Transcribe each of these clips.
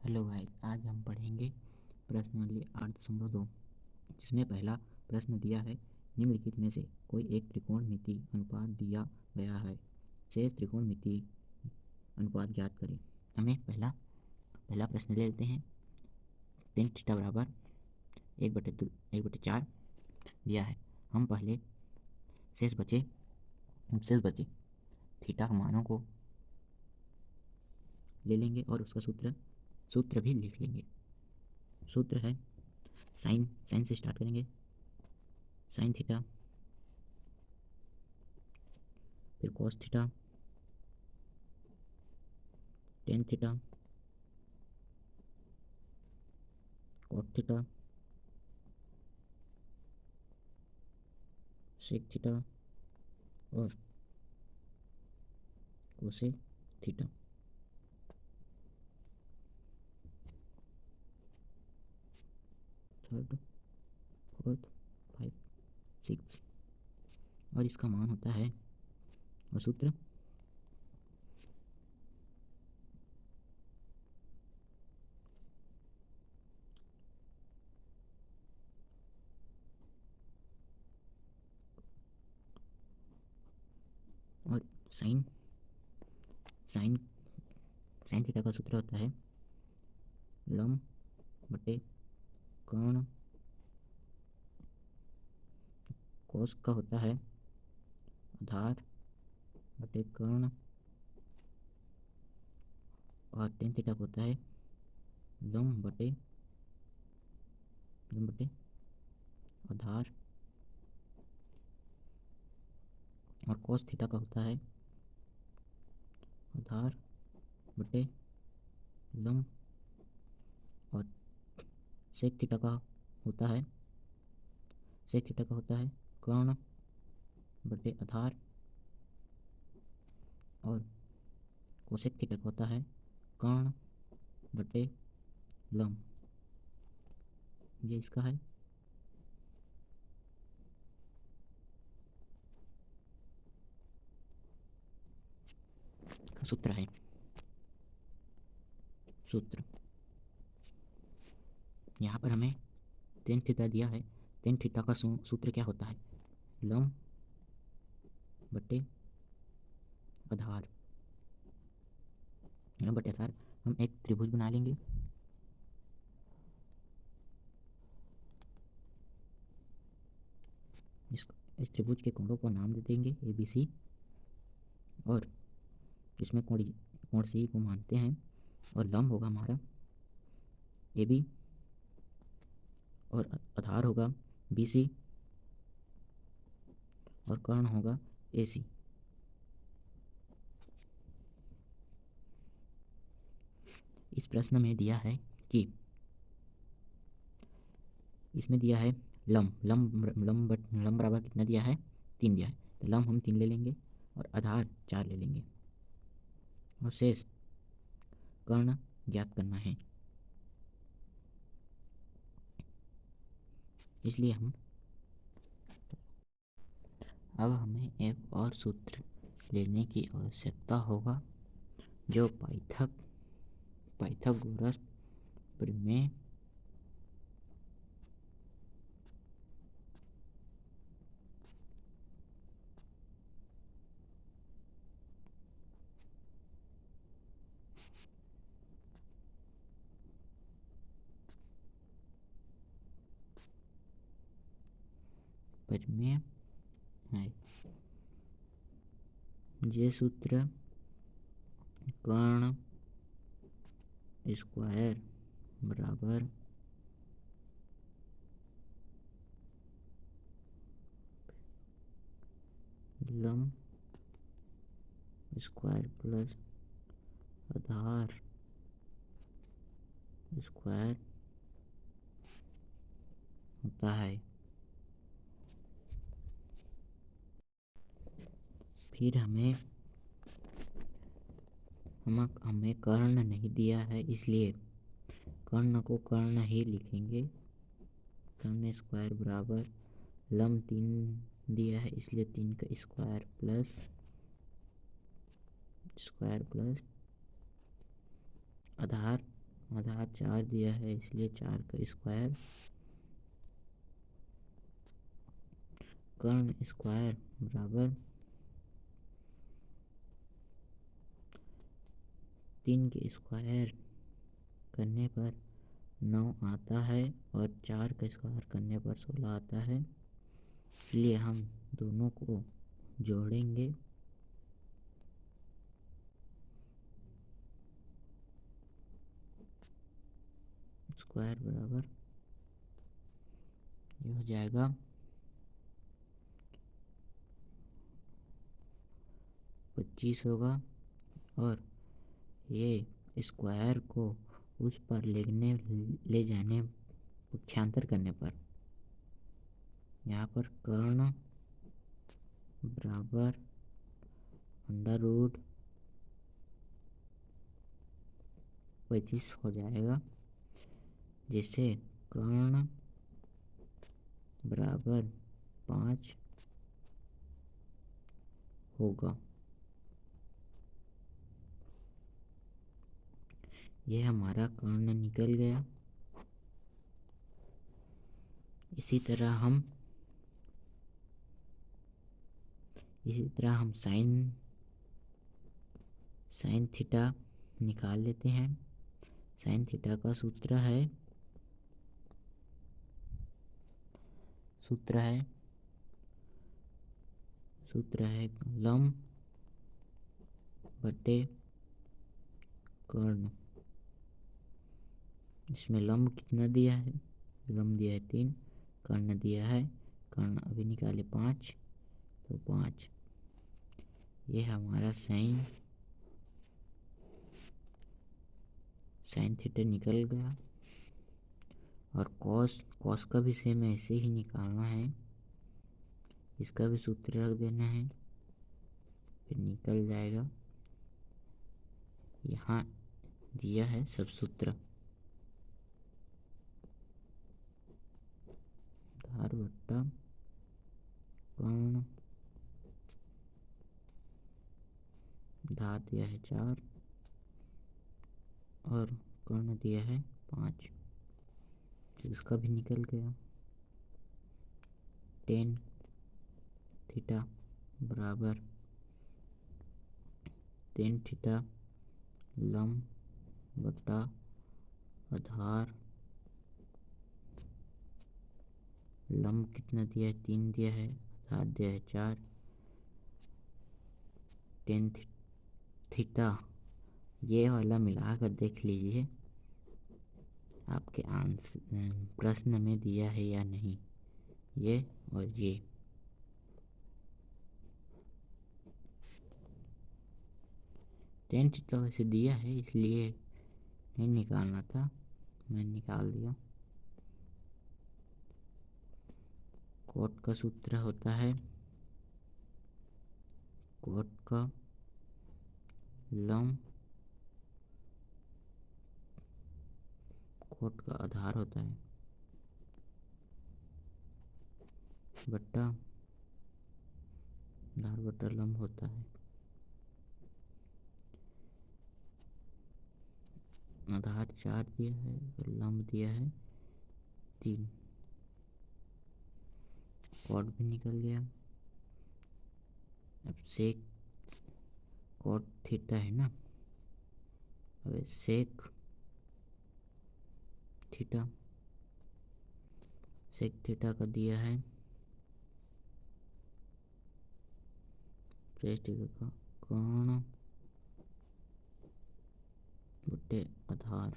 Hello guys, आज हम पढ़ेंगे प्रश्नावली 8.2 जिसमें पहला प्रश्न दिया है। निम्नलिखित में से कोई एक त्रिकोणमिति अनुपात दिया गया है, शेष त्रिकोणमिति अनुपात ज्ञात करें। हमें पहला प्रश्न ले लेते हैं। tan थीटा बराबर 1/4 दिया है। हम पहले शेष बचे थीटा के मानों को ले लेंगे और उसका सूत्र भी लिख लेंगे। सूत्र है साइन से स्टार्ट करेंगे। साइन थीटा, फिर cos theta, tan theta, cot theta, sec theta और कोसेक थीटा। थर्ड, फोर्थ, 5, 6 और इसका मान होता है और सूत्र और साइन साइन साइन थीटा का सूत्र होता है लंब बटे कर्ण, कोस का होता है आधार बटे कर्ण और टेन थीटा का होता है लंब बटे आधार और कॉस थीटा का होता है आधार बटे लंब और सेक थीटा का होता है कर्ण बटे आधार और कोसेक थीटा का होता है कर्ण बटे लंब। ये इसका है सूत्र है। सूत्र यहाँ पर हमें टेन थीटा दिया है। टेन थीटा का सूत्र क्या होता है? लंब बटे आधार। लंब बटे आधार। हम एक त्रिभुज बना लेंगे। इस त्रिभुज के कोणों को नाम दे देंगे ए बी सी और इसमें कोण सी को मानते हैं और लंब होगा हमारा ए बी और आधार होगा बी सी और कर्ण होगा ए सी। इस प्रश्न में दिया है कि इसमें दिया है लंब बराबर कितना दिया है? 3 दिया है। तो लंब हम 3 ले लेंगे और आधार 4 ले लेंगे और शेष कर्ण ज्ञात करना है। इसलिए अब हमें एक और सूत्र लेने की आवश्यकता होगा जो पाइथागोरस प्रमेय है। ये सूत्र कर्ण स्क्वायर बराबर लंब स्क्वायर प्लस आधार स्क्वायर होता है। फिर हमें कर्ण नहीं दिया है, इसलिए कर्ण को कर्ण ही लिखेंगे। कर्ण स्क्वायर बराबर लंब 3 दिया है, इसलिए 3 का स्क्वायर प्लस आधार आधार 4 दिया है इसलिए 4 का स्क्वायर, कर्ण स्क्वायर बराबर 3 के स्क्वायर करने पर 9 आता है और 4 का स्क्वायर करने पर 16 आता है। इसलिए हम दोनों को जोड़ेंगे। स्क्वायर बराबर ये हो जाएगा 25 होगा, और ये स्क्वायर को उस पर ले जाने पक्षांतर करने पर यहाँ पर कर्ण बराबर अंडर रूट 25 हो जाएगा, जिससे कर्ण बराबर 5 होगा। यह हमारा कर्ण निकल गया। इसी तरह हम साइन थीटा निकाल लेते हैं। साइन थीटा का सूत्र है लंब बटे कर्ण। इसमें लंब कितना दिया है? लंब दिया है 3, कर्ण दिया है, कर्ण अभी निकाले 5, तो 5। ये हमारा साइन थीटा निकल गया। और कॉस का भी सेम ऐसे ही निकालना है, इसका भी सूत्र रख देना है, फिर निकल जाएगा। यहाँ दिया है सब सूत्र। आधार बट्टा कर्ण, आधार दिया है 4 और कर्ण दिया है 5, तो इसका भी निकल गया। टेन थीटा बराबर टेन थीटा लंब बटा आधार। लंब कितना दिया है? 3 दिया है, आधार दिया है 4। टेन थीटा ये वाला मिलाकर देख लीजिए आपके आंसर प्रश्न में दिया है या नहीं, ये और ये। टेन थीटा वैसे दिया है इसलिए नहीं निकालना था, मैं निकाल दिया। कोट का सूत्र होता है कोट का लंब, कोट का आधार होता है बट्टा आधार बट्टा लंब होता है। आधार 4 दिया है और लंब दिया है 3। कोट भी निकल गया। अब सेक कोट थीटा है ना, अब सेक थीटा का दिया है का कर्ण बटे आधार।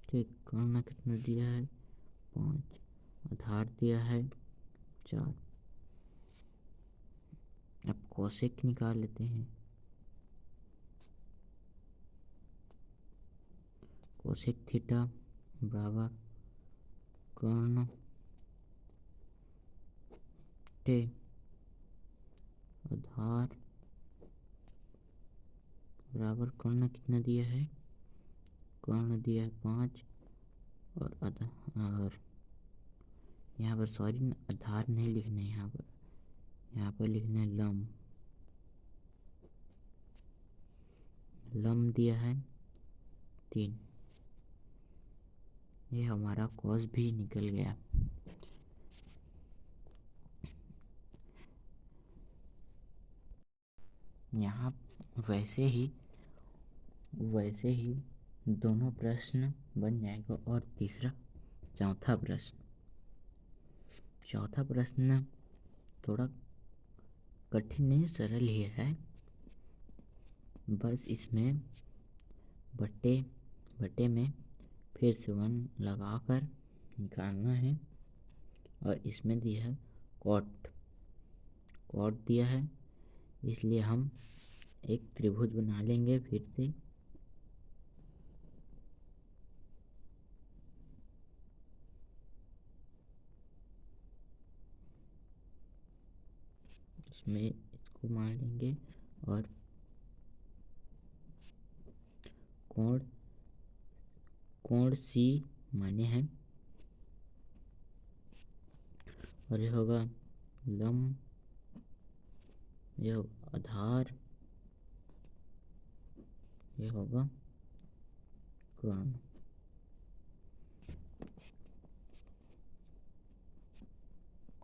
ठीक, कर्ण कितना दिया है? 5, आधार दिया है 4। अब कोसेक निकाल लेते हैं। कोसेक थीटा बराबर कर्ण बटे आधार बराबर कर्ण कितना दिया है? कर्ण दिया है 5 और आधार, यहाँ पर सॉरी आधार नहीं लिखना है, यहाँ पर लिखना है लंब। लंब दिया है 3। ये हमारा कॉस भी निकल गया। यहाँ वैसे ही दोनों प्रश्न बन जाएगा। और चौथा प्रश्न थोड़ा कठिन नहीं, सरल ही है। बस इसमें बट्टे में फिर से 1 लगाकर निकालना है। और इसमें दिया है कॉट दिया है, इसलिए हम एक त्रिभुज बना लेंगे फिर से। इसमें इसको मान लेंगे और कोण सी माने हैं। और ये होगा लंब, यह आधार, ये होगा कर्ण।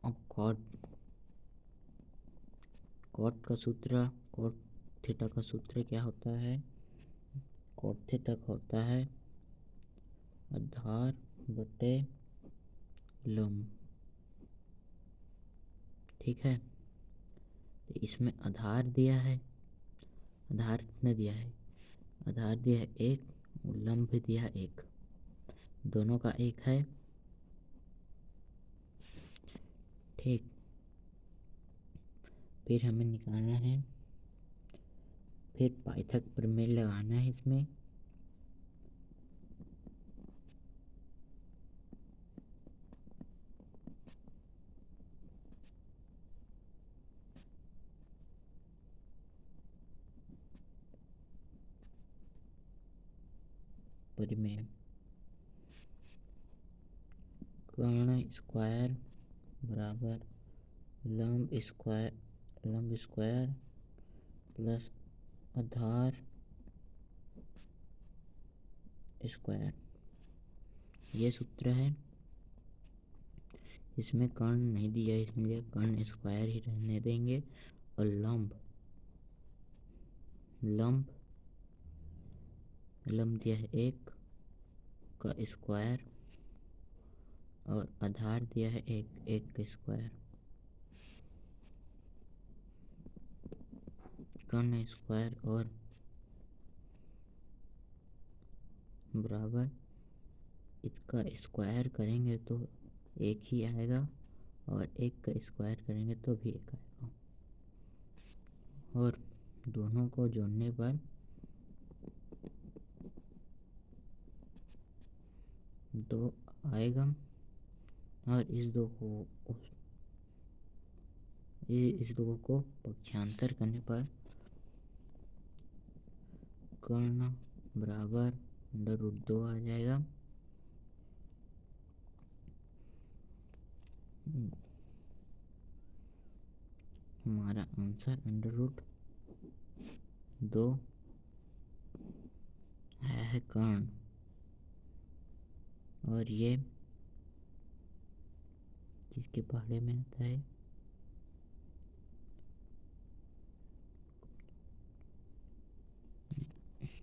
अब कॉट थीटा का सूत्र क्या होता है? कॉट थीटा का होता है आधार बटे लंब। ठीक है, तो इसमें आधार दिया है। आधार कितना दिया है? आधार दिया है 1 और लंब भी दिया है 1, दोनों का 1 है। ठीक, फिर हमें निकालना है, फिर पाइथक प्रमेय लगाना है इसमें। प्रमेय कर्ण स्क्वायर बराबर लंब स्क्वायर प्लस आधार स्क्वायर, ये सूत्र है। इसमें कर्ण नहीं दिया है, इसलिए कर्ण स्क्वायर ही रहने देंगे। और लंब दिया है 1 का स्क्वायर और आधार दिया है 1 का स्क्वायर। कर्ण स्क्वायर और बराबर इसका स्क्वायर करेंगे तो 1 ही आएगा, और 1 का स्क्वायर करेंगे तो भी 1 आएगा। और दोनों को जोड़ने पर 2 आएगा। और इस दो को पक्षांतर करने पर कर्ण बराबर √2 आ जाएगा। हमारा आंसर √2 आया है कर्ण। और ये जिसके पहाड़े में आता है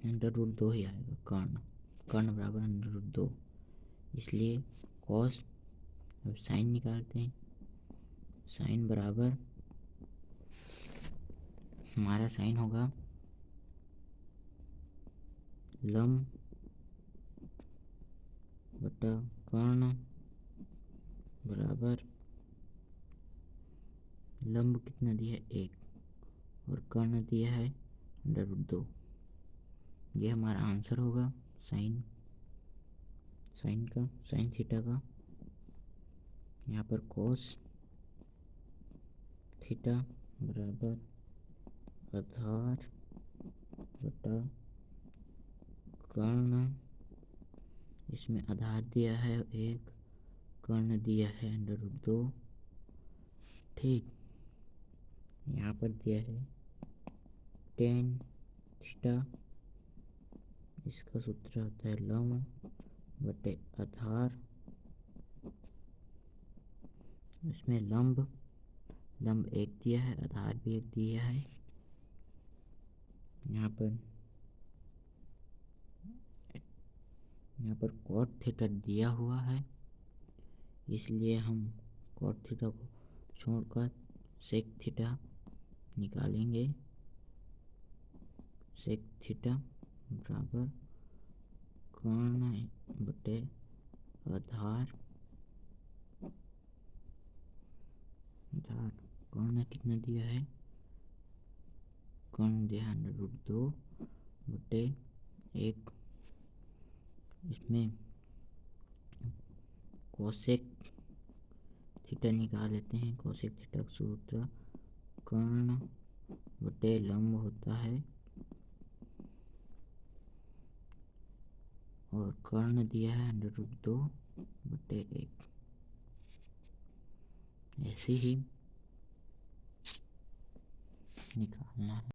√2 ही आएगा। कर्ण बराबर √2, इसलिए कॉस, अब साइन निकालते हैं। साइन बराबर हमारा साइन होगा लंब बटा कर्ण बराबर लंब कितना दिया है 1 और कर्ण दिया है √2। ये हमारा आंसर होगा साइन थीटा का। यहाँ पर कोस थीटा बराबर आधार बटा कर्ण, इसमें आधार दिया है 1, कर्ण दिया है √2। ठीक, यहाँ पर दिया है tan थीटा इसका सूत्र होता है लंब बटे आधार। इसमें लंब एक दिया है, आधार भी एक दिया है। यहाँ पर कॉट थीटा दिया हुआ है, इसलिए हम कॉट थीटा को छोड़कर सेक थीटा निकालेंगे। सेक थीटा बराबर कर्ण बटे आधार। कर्ण कितना दिया है? कर्ण दिया है √2 बटे 1। इसमें कोसेक थीटा निकाल लेते हैं। कोसेक थीटा का सूत्र कर्ण बटे लंब होता है, और कर्ण दिया है √2 बटे 1। ऐसे ही निकालना है।